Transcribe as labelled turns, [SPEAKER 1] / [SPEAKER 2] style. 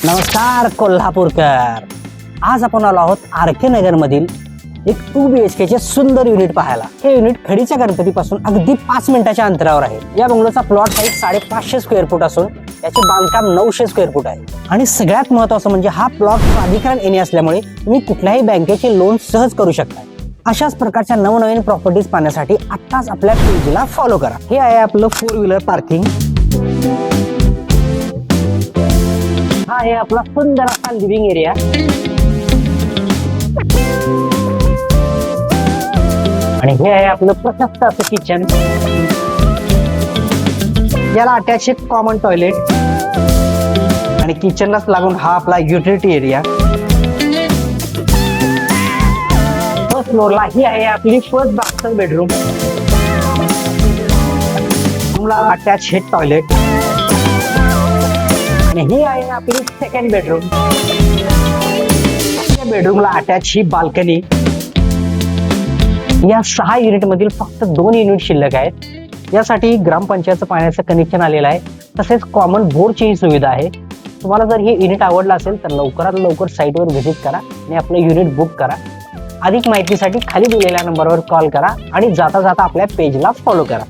[SPEAKER 1] नमस्कार कोल्हापूरकर. आज आपण आलो आहोत आर.के. नगर मधील एक 2 BHK चे सुंदर युनिट पाहायला. हे युनिट खडीच्या गणपतीपासून अगदी 5 मिनिटाच्या अंतरावर आहे. या बंगलोचा प्लॉट साईज 550 स्क्वेअर फूट असून याचे बांधकाम 900 स्क्वेअर फूट आहे. आणि सगळ्यात महत्त्वाचं म्हणजे हा प्लॉट प्राधिकरण एरिया असल्यामुळे तुम्ही कुठल्याही बँकेचे लोन सहज करू शकता. अशाच प्रकारच्या नवनवीन प्रॉपर्टीज पाहण्यासाठी आत्ताच आपल्या पेजला फॉलो करा. हे आहे आपलं 4 व्हीलर पार्किंग. हा आहे आपला सुंदर असा लिव्हिंग एरिया. आणि हे आहे आपलं प्रशस्त असं किचन. याला अटॅच एक कॉमन टॉयलेट आणि किचनलाच लागून हा आपला युटिलिटी एरिया. फर्स्ट फ्लोअरला ही आहे आपली फर्स्ट मास्टर बेडरूम. रूमला अटॅच हे टॉयलेट आणि ही आहे आपली सेकंड बेडरूम. या बेडरूमला अटॅच ही बाल्कनी. या 6 युनिट मधील फक्त 2 युनिट शिल्लक आहेत. यासाठी ग्रामपंचायतचं पाण्याचं कनेक्शन आलेलं आहे. तसेच कॉमन बोरची ही सुविधा आहे. तुम्हाला जर हे युनिट आवडलं असेल तर लवकरात लवकर साईटवर व्हिजिट करा आणि आपलं युनिट बुक करा. अधिक माहितीसाठी खाली दिलेल्या नंबरवर कॉल करा आणि जाता जाता आपल्या पेजला फॉलो करा.